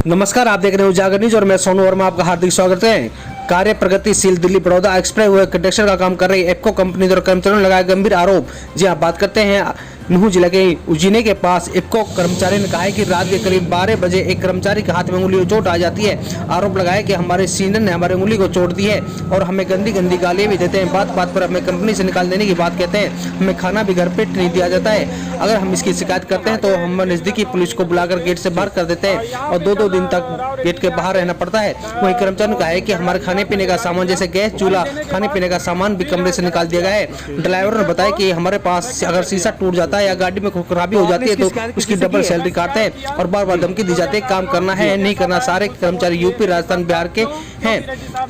नमस्कार, आप देख रहे हो उजागर न्यूज और मैं सोनू वर्मा आपका हार्दिक स्वागत है। कार्य प्रगतिशील Delhi Baroda express way construction का काम कर रही एप्को कंपनी द्वारा कर्मचारियों ने लगाया गंभीर आरोप। जी हाँ, बात करते हैं नुहू जिले के उजीने के पास एप्को कर्मचारी ने कहा है कि रात के करीब 12 बजे एक कर्मचारी के हाथ में उंगली को चोट आ जाती है। आरोप लगाया कि हमारे सीनियर ने हमारी उंगली को चोट दी है और हमें गंदी गंदी गालियां भी देते हैं। बात बात पर हमें कंपनी से निकाल देने की बात कहते हैं। हमें खाना भी घर पे नहीं दिया जाता है। अगर हम इसकी शिकायत करते हैं तो हम नजदीकी पुलिस को बुलाकर गेट से बाहर कर देते हैं और 2-2 दिन तक गेट के बाहर रहना पड़ता है। वहीं कर्मचारी ने कहा है कि हमारे खाने पीने का सामान जैसे गैस चूल्हा, खाने पीने का सामान भी कमरे से निकाल दिया गया है। ड्राइवर ने बताया कि हमारे पास अगर शीशा टूट जाता है या गाड़ी में खराबी हो जाती है तो उसकी डबल सैलरी काटते हैं और बार बार धमकी दी जाती है काम करना है नहीं करना। सारे कर्मचारी यूपी, राजस्थान, बिहार के हैं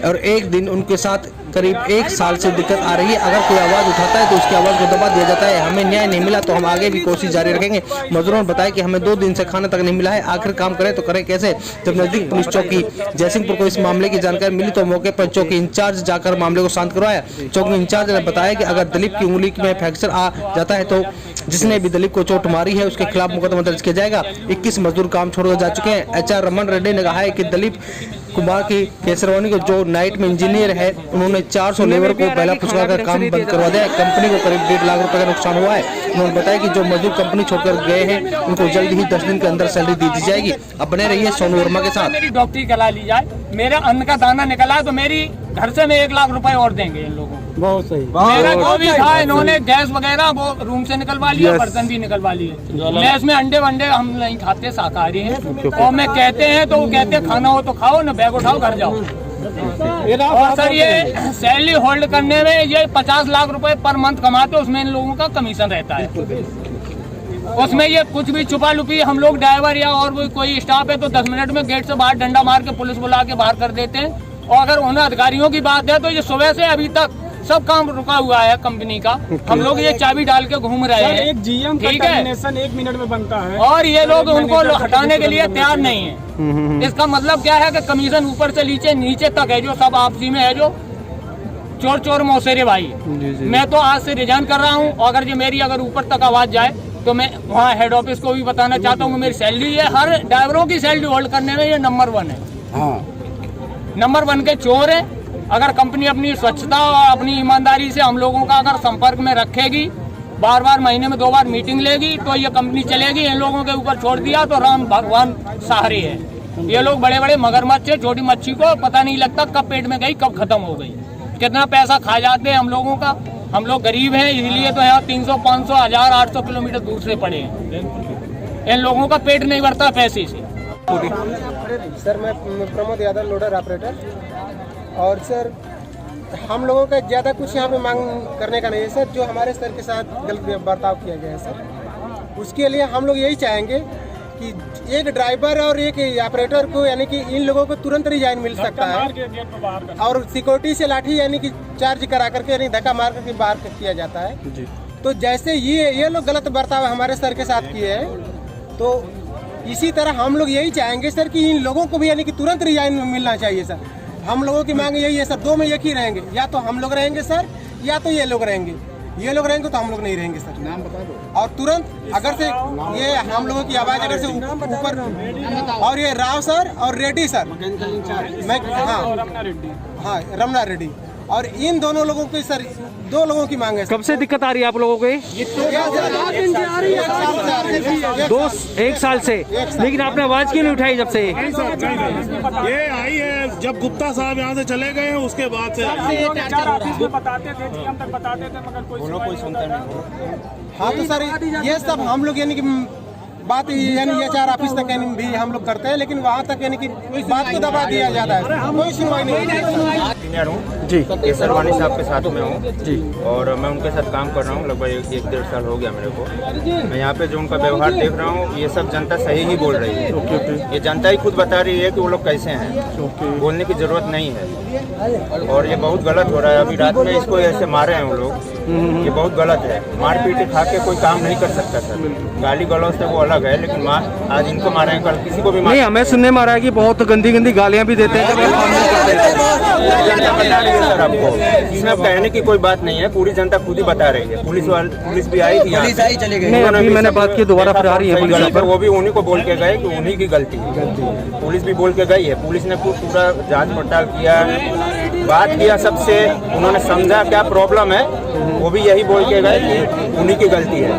और एक दिन उनके साथ करीब 1 साल से दिक्कत आ रही है। अगर कोई आवाज उठाता है तो उसकी आवाज को दबा दिया जाता है। हमें न्याय नहीं मिला तो हम आगे भी कोशिश जारी रखेंगे। मजदूरों ने बताया कि हमें 2 दिन से खाना तक नहीं मिला है। आखिर काम करें तो करें कैसे। जब नजदीक पुलिस चौकी जयसिंहपुर को इस मामले की जानकारी मिली तो मौके पर चौकी इंचार्ज जाकर मामले को शांत करवाया। चौकी इंचार्ज ने बताया कि अगर दिलीप की उंगली में फ्रैक्चर आ जाता है तो जिसने भी दिलीप को चोट मारी है उसके खिलाफ मुकदमा दर्ज किया जाएगा। 21 मजदूर काम छोड़कर जा चुके हैं। HR रमन रेड्डी ने कहा है कि दिलीप कुमार की केसरवानी को जो नाइट में इंजीनियर है उन्होंने 400 लेबर को पहला पुचका कर काम बंद करवा दिया। कंपनी को करीब 1.5 लाख रुपए का नुकसान हुआ है। उन्होंने बताया कि जो मजदूर कंपनी छोड़कर गए हैं उनको जल्द ही 10 दिन के अंदर सैलरी दी जाएगी। अब बने रहिए सोनू वर्मा के साथ। मेरी डॉक्टरी करा ली जाए, मेरा अन्न का दाना निकला है तो मेरी घर से मैं 1 लाख रुपए और देंगे इन लोगों को। बहुत सही। मेरा जो भी था इन्होंने गैस वगैरह वो रूम से निकलवा लिया, बर्तन भी निकलवा लिए। मैस में अंडे वंडे हम नहीं खाते, शाकाहारी हैं और मैं कहते हैं तो वो कहते हैं खाना हो तो खाओ, न बैग उठाओ घर जाओ। और सर ये सैलरी होल्ड करने में ये 50 लाख रुपए पर मंथ कमाते, उसमें इन लोगों का कमीशन रहता है। उसमें ये कुछ भी छुपा लुपी हम लोग ड्राइवर या और कोई स्टाफ है तो 10 मिनट में गेट से बाहर डंडा मार के पुलिस बुला के बाहर कर देते हैं। और अगर उन अधिकारियों की बात है तो ये सुबह से अभी तक सब काम रुका हुआ है कंपनी का। हम लोग ये चाबी डाल के घूम रहे हैं। एक GM का टर्मिनेशन 1 मिनट में बनता है और ये लोग उनको हटाने के लिए तैयार नहीं है। इसका मतलब क्या है कि कमीशन ऊपर से नीचे तक है जो सब आपसी में है, जो चोर चोर मौसेरे भाई। मैं तो आज से रिजाइन कर रहा हूँ और अगर जो मेरी अगर ऊपर तक आवाज जाए तो मैं वहाँ हेड ऑफिस को भी बताना चाहता हूँ। मेरी सैलरी है, हर ड्राइवरों की सैलरी होल्ड करने में ये नंबर 1 है। नंबर 1 के चोर है। अगर कंपनी अपनी स्वच्छता और अपनी ईमानदारी से हम लोगों का अगर संपर्क में रखेगी, बार बार महीने में 2 बार मीटिंग लेगी तो ये कंपनी चलेगी। इन लोगों के ऊपर छोड़ दिया तो राम भगवान सहारे है। ये लोग बड़े बड़े मगरमच्छ है, छोटी मच्छी को पता नहीं लगता कब पेट में गई कब खत्म हो गई। कितना पैसा खा जाते हैं हम लोगों का। हम लोग गरीब हैं इसलिए तो यहाँ 300, 500, 1000, 800 किलोमीटर दूर से पड़े हैं। इन लोगों का पेट नहीं भरता पैसे से। सर मैं प्रमोद यादव, लोडर ऑपरेटर। और सर हम लोगों का ज़्यादा कुछ यहाँ पे मांग करने का नहीं है सर। जो हमारे सर के साथ गलत बर्ताव किया गया है सर, उसके लिए हम लोग यही चाहेंगे कि एक ड्राइवर और एक ऑपरेटर को यानी कि इन लोगों को तुरंत रिजाइन मिल सकता है और सिक्योरिटी से लाठी यानी कि चार्ज करा करके यानी धक्का मार करके बाहर किया जाता है। तो जैसे ये लोग गलत बर्ताव हमारे सर के साथ किए हैं तो इसी तरह हम लोग यही चाहेंगे सर कि इन लोगों को भी यानी कि तुरंत रिजाइन मिलना चाहिए सर। हम लोगों की मांग यही है सर, 2 में एक ही रहेंगे, या तो हम लोग रहेंगे सर या तो ये लोग रहेंगे। ये लोग रहेंगे तो हम लोग नहीं रहेंगे सर। नाम बता दो। और तुरंत अगर से ये हम लोगों की आवाज़ अगर से ऊपर, और ये राव सर और रेड्डी सर, मैं हाँ रमना रेड्डी, और इन दोनों लोगों की सर 2 लोगों की मांग है। कब से दिक्कत आ रही है आप लोगों को? 1 साल से। लेकिन आपने आवाज क्यों नहीं उठाई जब से? ये आई है जब गुप्ता साहब यहाँ से चले गए हैं उसके बाद से बताते थे, GM तक बताते थे मगर कोई सुनता नहीं। हाँ तो सर ये सब हम लोग यानी कि बात यानी HR ऑफिस तक यानी भी हम लोग करते हैं, लेकिन वहाँ तक यानी कि बात को दबा दिया जाता है, कोई सुनवाई नहीं। इंजीनियर हूँ जी, केसरवानी साहब के साथ में हूँ जी, और मैं उनके साथ काम कर रहा हूँ। लगभग 1-1.5 साल हो गया मेरे को। मैं यहाँ पे जो उनका व्यवहार देख रहा हूँ ये सब जनता सही ही बोल रही है। ये जनता ही खुद बता रही है कि वो लोग कैसे हैं, बोलने की जरूरत नहीं है। और ये बहुत गलत हो रहा है। अभी रात में इसको ऐसे मारे हैं वो लोग, ये बहुत गलत है। मारपीट खा के कोई काम नहीं कर सकता सर। गाली गलौज से वो अलग है, लेकिन आज इनको मारे हैं, कल किसी को भी नहीं। हमें सुनने में आ रहा है कि बहुत गंदी गंदी गालियां भी देते हैं। बता रही है सर आपको, इसमें अब कहने की कोई बात नहीं है, पूरी जनता खुद ही बता रही है। पुलिस भी आई थी, पुलिस आई चली गई। मैंने बात की, दोबारा फिर आ रही है पुलिस, वो भी उन्हीं को बोल के गए कि उन्हीं की गलती है। पुलिस भी बोल के गई है, पुलिस ने पूरा जांच पड़ताल किया, बात किया सबसे, उन्होंने समझा क्या प्रॉब्लम है, वो भी यही बोल के गए कि उन्हीं की गलती है।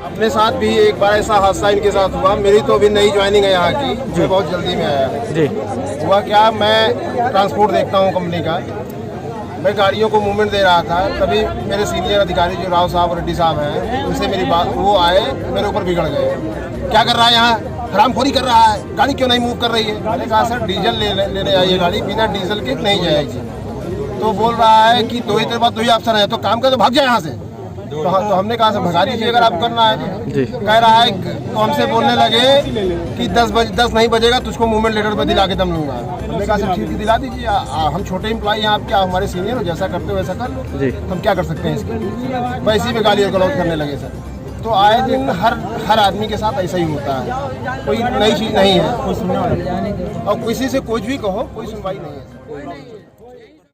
अपने साथ भी एक बार ऐसा हादसा इनके साथ हुआ। मेरी तो अभी नई ज्वाइनिंग है यहाँ की, मैं बहुत जल्दी में आया जी। हुआ क्या, मैं ट्रांसपोर्ट देखता हूँ कंपनी का, मैं गाड़ियों को मूवमेंट दे रहा था, तभी मेरे सीनियर अधिकारी जो राव साहब रेड्डी साहब हैं, उनसे मेरी बात, वो आए मेरे ऊपर बिगड़ गए। क्या कर रहा है यहाँ, हरामखोरी कर रहा है, गाड़ी क्यों नहीं मूव कर रही है। मैंने कहा सर डीजल लेने आइए, गाड़ी बिना डीजल के नहीं जाएगी। तो बोल रहा है कि 2 ही देर बाद 2 ही ऑप्शन है, तो काम कर तो भाग जाए यहाँ से। तो हमने कहा सर भगा दीजिए अगर आप करना है तो। कह रहा है तो हमसे बोलने लगे कि 10 नहीं बजेगा, तुझको मूवमेंट लेटर पे दिला के दम लूंगा। हमने कहा सर ठीक है दिला दीजिए, हम छोटे एम्प्लॉय हैं, आप क्या हमारे सीनियर हो, जैसा करते हो वैसा कर लो, हम क्या कर सकते हैं इसके। वैसे में गाली गलौज करने लगे सर। तो आए दिन हर आदमी के साथ ऐसा ही होता है, कोई नई चीज़ नहीं है, और किसी से कुछ भी कहो कोई सुनवाई नहीं है।